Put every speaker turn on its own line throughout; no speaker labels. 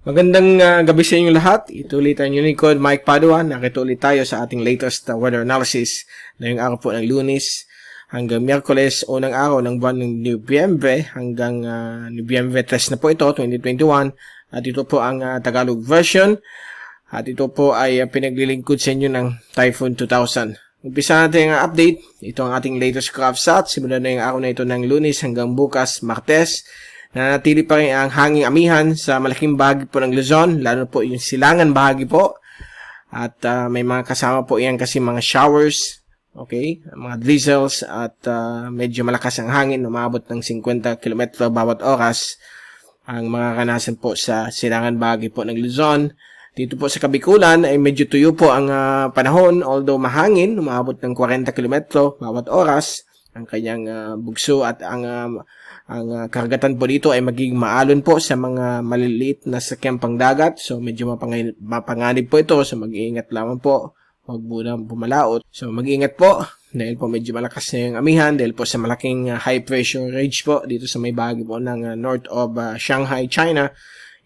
Magandang gabi sa inyo lahat. Ito ulit ang Unicorn Mike Padua. Nakita ulit tayo sa ating latest weather analysis na yung araw po ng Lunes hanggang Miyerkules, unang araw ng buwan ng Nobyembre hanggang Nobyembre 3 na po ito, 2021. At ito po ang Tagalog version. At ito po ay pinaglilingkod sa inyo ng Typhoon 2000. Umpisa natin ang update. Ito ang ating latest CraftSat. Simula na yung araw na ito ng Lunes hanggang bukas, Martes. Nanatili pa rin ang hanging amihan sa malaking bahagi po ng Luzon, lalo po yung silangan bahagi po. At may mga kasama po yan kasi mga showers, okay, mga drizzles at medyo malakas ang hangin, umabot ng 50 km bawat oras ang mga kanasan po sa silangan bahagi po ng Luzon. Dito po sa Kabikulan ay medyo tuyo po ang panahon, although mahangin, umabot ng 40 km bawat oras ang kanyang bugso at ang karagatan po dito ay magiging maalon po sa mga maliliit na sakyang pangdagat. So medyo mapanganib po ito. So mag-iingat lamang po. Huwag muna bumalaot. So mag-iingat po dahil po medyo malakas na yung amihan dahil po sa malaking high pressure ridge po dito sa may bahagi po ng north of Shanghai, China.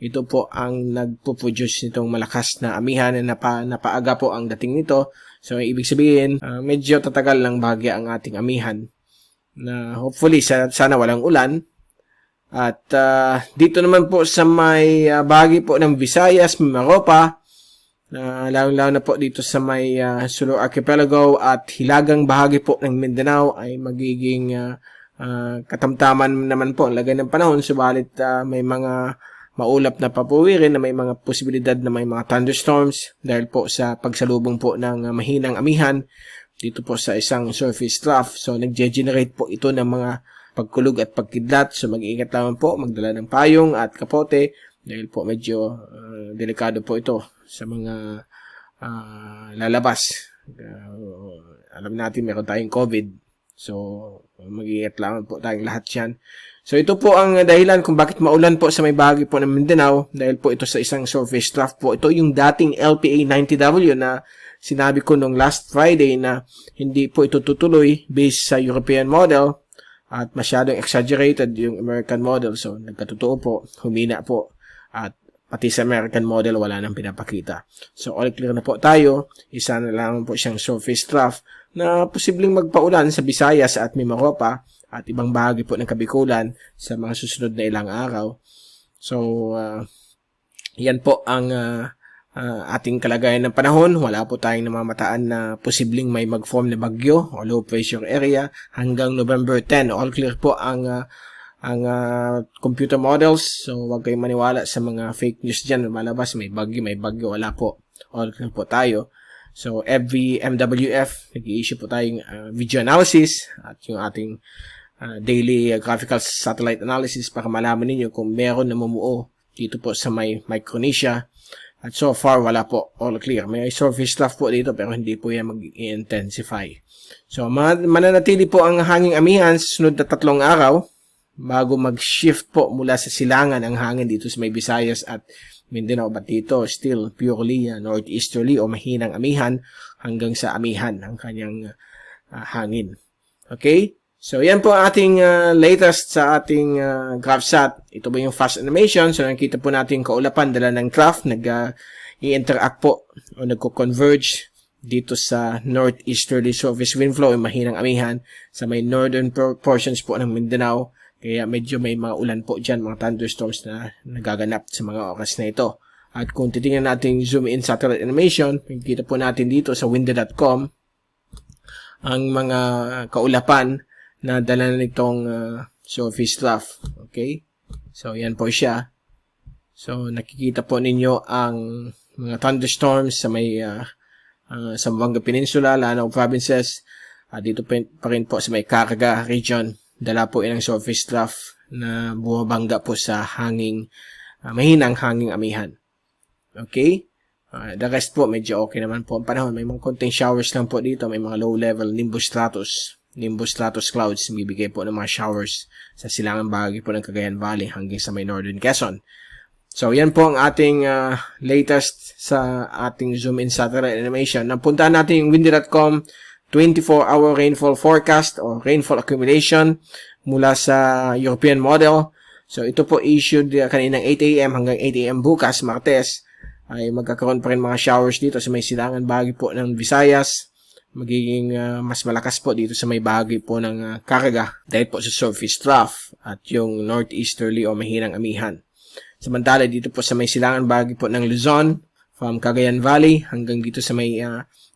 Ito po ang nagpo-produce nitong malakas na amihan na napaaga po ang dating nito. So ibig sabihin medyo tatagal lang bahagi ang ating amihan. Na hopefully sana walang ulan. At dito naman po sa may bahagi po ng Visayas, Mimaropa, lalo na po dito sa may Sulu Archipelago at hilagang bahagi po ng Mindanao ay magiging katamtaman naman po ang lagay ng panahon, subalit may mga maulap na papuwirin na may mga posibilidad na may mga thunderstorms dahil po sa pagsalubong po ng mahinang amihan dito po sa isang surface trough. So, nag-generate po ito ng mga pagkulog at pagkidlat. So, mag-iingat naman po, magdala ng payong at kapote dahil po medyo delikado po ito sa mga lalabas. Alam natin meron tayong COVID. So, mag-iingat naman po tayong lahat yan. So, ito po ang dahilan kung bakit maulan po sa may bahagi po ng Mindanao dahil po ito sa isang surface trough po. Ito yung dating LPA 90W na sinabi ko nung last Friday na hindi po ito tutuloy based sa European model at masyadong exaggerated yung American model. So, nagkatotoo po, humina po at pati sa American model wala nang pinapakita. So, all clear na po tayo. Isa na lang po siyang surface trough na posibleng magpaulan sa Visayas at Mimaropa at ibang bahagi po ng Kabikulan sa mga susunod na ilang araw. So, yan po ang ating kalagayan ng panahon. Wala po tayong namamataan na posibleng may mag-form na bagyo o low pressure area hanggang November 10. All clear po ang computer models. So, huwag kayong maniwala sa mga fake news dyan. Malabas, may bagyo, wala po. All clear po tayo. So, every MWF, nag-i-issue po tayong video analysis at yung ating daily graphical satellite analysis para malaman ninyo kung meron na mumuo dito po sa may Micronesia. At so far, wala po. All clear. May surface trough po dito pero hindi po yan mag-intensify. So, mananatili po ang hanging amihan sa sunod na 3 araw bago mag-shift po mula sa silangan ang hangin dito sa may Visayas at Mindanao. But dito, still purely northeasterly o mahinang amihan hanggang sa amihan ang kanyang hangin. Okay? So, yan po ating latest sa ating GraphSat. Ito po yung fast animation. So, nakita po natin yung kaulapan dala ng trough. Nag-i-interact po o nagko-converge dito sa northeasterly surface wind flow, yung mahinang amihan sa may northern portions po ng Mindanao. Kaya medyo may mga ulan po dyan, mga thunderstorms na nagaganap sa mga oras na ito. At kung titingnan natin zoom in satellite animation, nakikita po natin dito sa windy.com ang mga kaulapan na dala nitong surface trough. Okay? So, yan po siya. So, nakikita po ninyo ang mga thunderstorms sa may Zamboanga Peninsula, Lanao Provinces. Dito pa rin po sa may Caraga region. Dala po ilang surface trough na bumabangga po sa mahinang hanging amihan. Okay? The rest po, medyo okay naman po ang panahon. May mga konting showers lang po dito. May mga low-level nimbus stratus clouds, bibigay po ng mga showers sa silangan bahagi po ng Cagayan Valley hanggang sa may Northern Quezon. So, yan po ang ating latest sa ating zoom in satellite animation. Napuntahan natin yung windy.com 24-hour rainfall forecast o rainfall accumulation mula sa European model. So ito po issued kaninang 8 AM hanggang 8 AM bukas, Martes, ay magkakaroon pa rin mga showers dito sa may silangan bahagi po ng Visayas. Magiging mas malakas po dito sa may bahagi po ng Caraga dahil po sa surface trough at yung northeasterly o mahinang amihan. Samantala dito po sa may silangan bahagi po ng Luzon, from Cagayan Valley hanggang dito sa may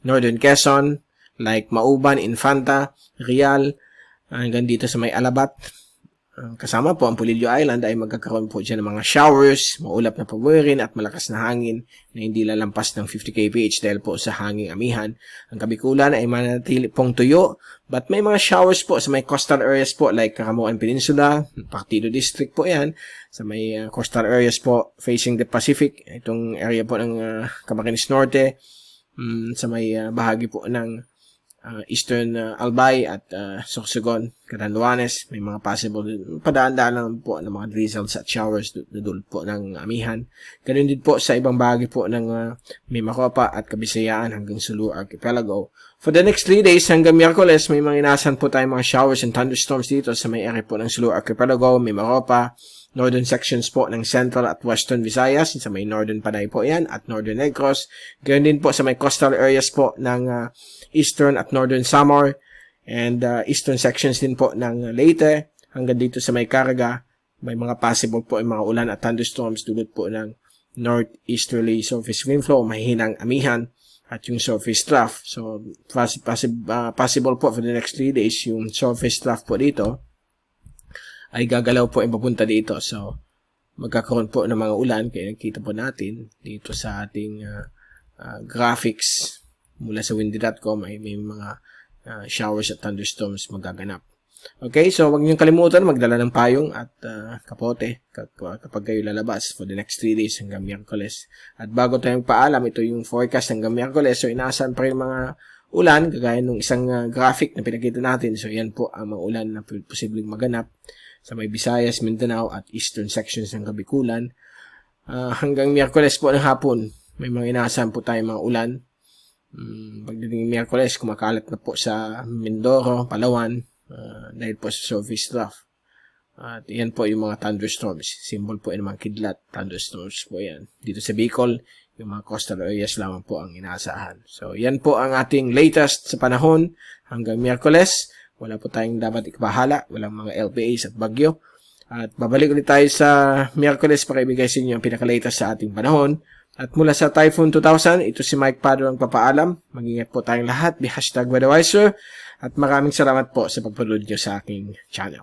Northern Quezon, like Mauban, Infanta, Real, hanggang dito sa may Alabat. Kasama po ang Pulilio Island ay magkakaroon po dyan ng mga showers, maulap na pabuwirin at malakas na hangin na hindi lalampas ng 50 kph dahil po sa hanging amihan. Ang Kabikulan ay manatili pong tuyo, but may mga showers po sa may coastal areas po like Caramoan Peninsula, Partido District po yan, sa may coastal areas po facing the Pacific, itong area po ng Camarines Norte, sa may bahagi po ng Eastern Albay at Sorsogon, Catanduanes, may mga possible padaan-daan lang po ng mga drizzles at showers dudulot po ng amihan. Ganun din po sa ibang bahagi po ng Mimaropa at Kabisayaan hanggang Sulu Archipelago. For the next 3 days hanggang Miyerkules, may mga inasan po tayong mga showers and thunderstorms dito sa may area po ng Sulu Archipelago, Mimaropa, northern sections po ng Central at Western Visayas, sa may Northern Panay po yan, at Northern Negros. Ganoon din po sa may coastal areas po ng Eastern at Northern Samar, and Eastern sections din po ng Leyte, hanggang dito sa may Caraga. May mga possible po yung mga ulan at thunderstorms dulot po ng northeasterly surface wind flow, mahinang amihan, at yung surface trough. So, possible po for the next 3 days, yung surface trough po dito, ay gagalaw po yung papunta dito. So, magkakaroon po ng mga ulan. Kaya nakita po natin dito sa ating graphics mula sa windy.com ay may mga showers at thunderstorms magaganap. Okay, so wag niyong kalimutan magdala ng payong at kapote kapag kayo lalabas for the next 3 days hanggang Miyerkules. At bago tayong paalam, ito yung forecast hanggang Miyerkules. So, inaasahan pa rin mga ulan, kagaya ng isang graphic na pinakita natin. So, yan po ang mga ulan na posibleng maganap sa may Visayas, Mindanao at eastern sections ng Kabikulan. Hanggang Miyerkules po ng hapon, may mga inaasahan po tayong mga ulan. Pagdating ng Miyerkules, kumakalat na po sa Mindoro, Palawan, dahil po sa surface trough. At yan po yung mga thunderstorms. Symbol po yung mga kidlat, thunderstorms po yan. Dito sa Bicol, yung mga coastal areas lamang po ang inaasahan. So, yan po ang ating latest sa panahon hanggang Miyerkules. Wala po tayong dapat ikabahala. Walang mga LPAs at bagyo. At babalik ulit tayo sa Miyerkules para ibigay sa inyo ang pinaka-latest sa ating panahon. At mula sa Typhoon 2000, ito si Mike Pado ang papaalam. Mag-ingat po tayong lahat. Be #weatherwiser. At maraming salamat po sa pagpanood nyo sa aking channel.